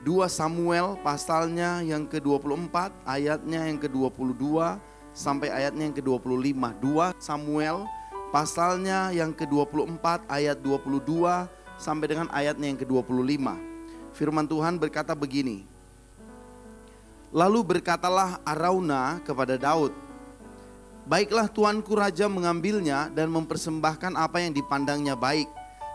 2 Samuel pasalnya yang ke-24, ayatnya yang ke-22 sampai ayatnya yang ke-25. 2 Samuel pasalnya yang ke-24, ayat 22 sampai dengan ayatnya yang ke-25. Firman Tuhan berkata begini. Lalu berkatalah Arauna kepada Daud, baiklah tuanku raja mengambilnya dan mempersembahkan apa yang dipandangnya baik.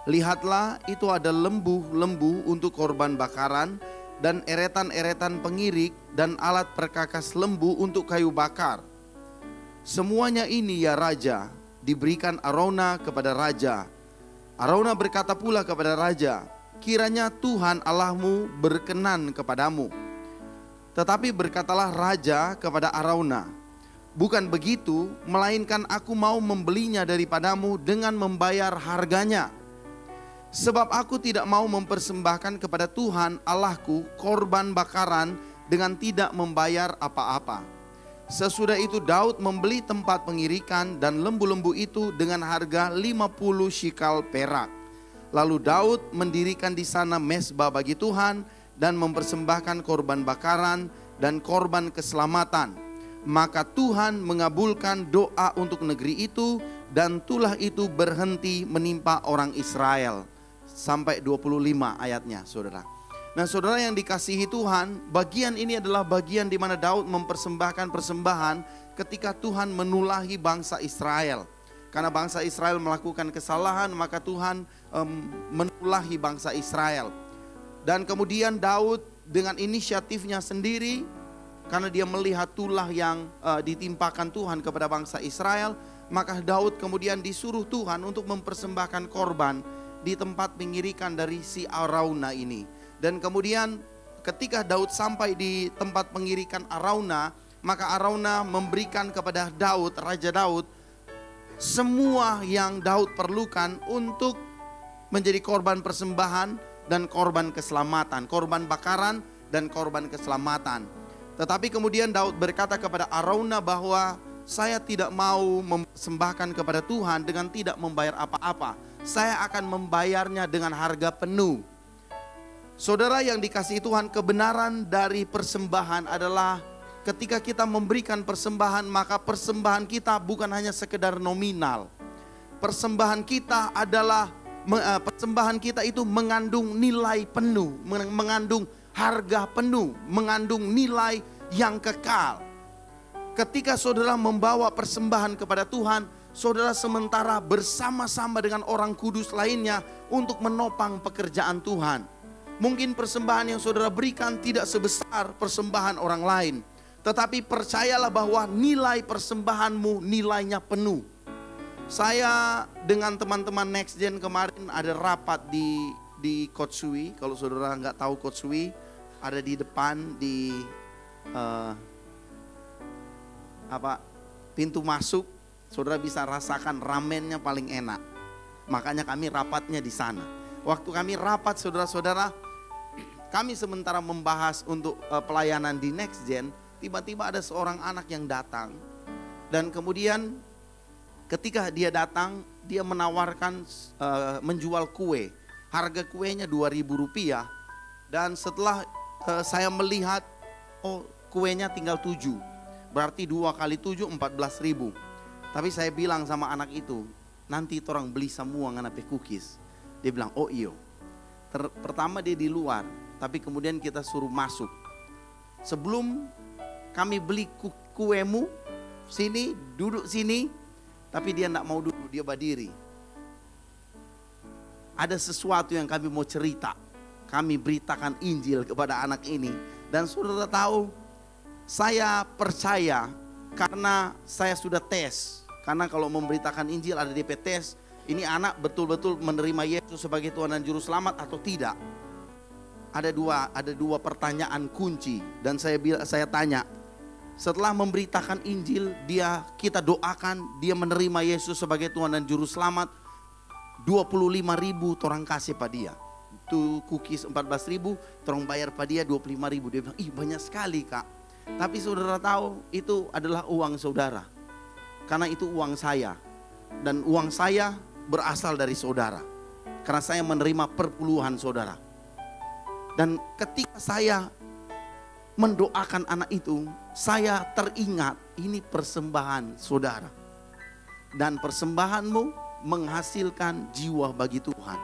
Lihatlah, itu ada lembu-lembu untuk korban bakaran dan eretan-eretan pengirik dan alat perkakas lembu untuk kayu bakar. Semuanya ini ya raja, diberikan Arauna kepada raja. Arauna berkata pula kepada raja, kiranya Tuhan Allahmu berkenan kepadamu. Tetapi berkatalah raja kepada Arauna, bukan begitu, melainkan aku mau membelinya daripadamu dengan membayar harganya. Sebab aku tidak mau mempersembahkan kepada Tuhan Allahku korban bakaran dengan tidak membayar apa-apa. Sesudah itu Daud membeli tempat pengirikan dan lembu-lembu itu dengan harga 50 shikal perak. Lalu Daud mendirikan di sana mezbah bagi Tuhan dan mempersembahkan korban bakaran dan korban keselamatan. Maka Tuhan mengabulkan doa untuk negeri itu dan tulah itu berhenti menimpa orang Israel. Sampai 25 ayatnya, saudara. Nah, saudara yang dikasihi Tuhan, bagian ini adalah bagian di mana Daud mempersembahkan persembahan ketika Tuhan menulahi bangsa Israel. Karena bangsa Israel melakukan kesalahan, maka Tuhan menulahi bangsa Israel. Dan kemudian Daud dengan inisiatifnya sendiri, karena dia melihat tulah yang ditimpakan Tuhan kepada bangsa Israel, maka Daud kemudian disuruh Tuhan untuk mempersembahkan korban di tempat pengirikan dari si Arauna ini. Dan kemudian ketika Daud sampai di tempat pengirikan Arauna, maka Arauna memberikan kepada Daud, Raja Daud, semua yang Daud perlukan untuk menjadi korban persembahan dan korban keselamatan, korban bakaran dan korban keselamatan. Tetapi kemudian Daud berkata kepada Arauna bahwa saya tidak mau mempersembahkan kepada Tuhan dengan tidak membayar apa-apa. Saya akan membayarnya dengan harga penuh. Saudara yang dikasihi Tuhan, kebenaran dari persembahan adalah ketika kita memberikan persembahan, maka persembahan kita bukan hanya sekedar nominal. Persembahan kita adalah, persembahan kita itu mengandung nilai penuh, mengandung harga penuh, mengandung nilai yang kekal. Ketika saudara membawa persembahan kepada Tuhan, saudara sementara bersama-sama dengan orang kudus lainnya untuk menopang pekerjaan Tuhan. Mungkin persembahan yang saudara berikan tidak sebesar persembahan orang lain, tetapi percayalah bahwa nilai persembahanmu nilainya penuh. Saya dengan teman-teman Next Gen kemarin ada rapat di Kotsui. Kalau saudara nggak tahu Kotsui, ada di depan di pintu masuk. Saudara bisa rasakan ramennya paling enak. Makanya kami rapatnya di sana. Waktu kami rapat, saudara-saudara, kami sementara membahas untuk pelayanan di Next Gen, tiba-tiba ada seorang anak yang datang. Dan kemudian ketika dia datang, dia menawarkan menjual kue. Harga kuenya Rp2.000. Dan setelah saya melihat, oh kuenya tinggal 7. Berarti 2 kali 7, 14.000. Tapi saya bilang sama anak itu, nanti orang beli semua nganape cookies. Dia bilang, oh iyo. Pertama dia di luar, tapi kemudian kita suruh masuk. Sebelum kami beli kuemu, sini, duduk sini. Tapi dia tidak mau duduk, dia berdiri. Ada sesuatu yang kami mau cerita. Kami beritakan Injil kepada anak ini. Dan saudara tahu, saya percaya karena saya sudah tes. Karena kalau memberitakan Injil ada DP tes. Ini anak betul-betul menerima Yesus sebagai Tuhan dan Juru Selamat atau tidak. Ada dua pertanyaan kunci. Dan saya tanya, setelah memberitakan Injil, kita doakan dia menerima Yesus sebagai Tuhan dan Juru Selamat. 25.000 orang kasih pada dia. Itu cookies 14.000, orang bayar pada dia 25.000. Dia bilang, ih banyak sekali kak. Tapi saudara tahu itu adalah uang saudara. Karena itu uang saya. Dan uang saya berasal dari saudara. Karena saya menerima perpuluhan saudara. Dan ketika saya mendoakan anak itu, saya teringat ini persembahan saudara. Dan persembahanmu menghasilkan jiwa bagi Tuhan.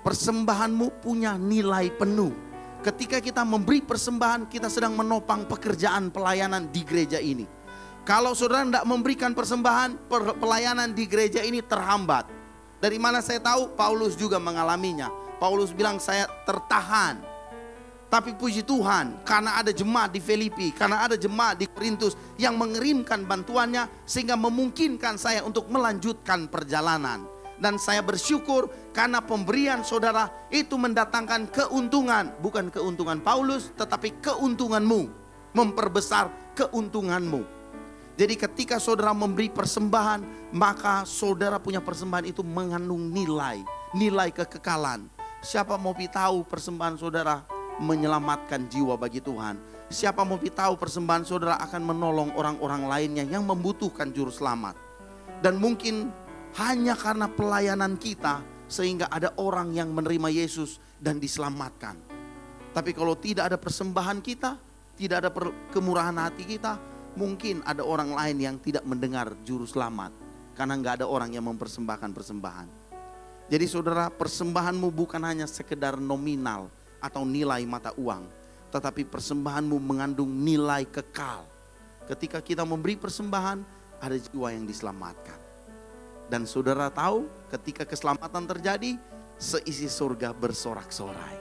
Persembahanmu punya nilai penuh. Ketika kita memberi persembahan, kita sedang menopang pekerjaan pelayanan di gereja ini. Kalau saudara tidak memberikan persembahan, pelayanan di gereja ini terhambat. Dari mana saya tahu? Paulus juga mengalaminya. Paulus bilang saya tertahan. Tapi puji Tuhan, karena ada jemaat di Filipi, karena ada jemaat di Korintus yang mengirimkan bantuannya, sehingga memungkinkan saya untuk melanjutkan perjalanan. Dan saya bersyukur karena pemberian saudara itu mendatangkan keuntungan. Bukan keuntungan Paulus, tetapi keuntunganmu. Memperbesar keuntunganmu. Jadi ketika saudara memberi persembahan, maka saudara punya persembahan itu mengandung nilai kekekalan. Siapa mau tahu persembahan saudara menyelamatkan jiwa bagi Tuhan? Siapa mau tahu persembahan saudara akan menolong orang-orang lainnya yang membutuhkan juru selamat? Dan mungkin hanya karena pelayanan kita sehingga ada orang yang menerima Yesus dan diselamatkan. Tapi kalau tidak ada persembahan kita, tidak ada kemurahan hati kita, mungkin ada orang lain yang tidak mendengar juru selamat karena nggak ada orang yang mempersembahkan persembahan. Jadi saudara, persembahanmu bukan hanya sekedar nominal atau nilai mata uang, tetapi persembahanmu mengandung nilai kekal. Ketika kita memberi persembahan, ada jiwa yang diselamatkan. Dan saudara tahu, ketika keselamatan terjadi, seisi surga bersorak-sorai.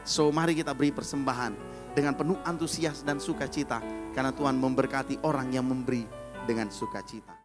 So mari kita beri persembahan dengan penuh antusias dan sukacita, karena Tuhan memberkati orang yang memberi dengan sukacita.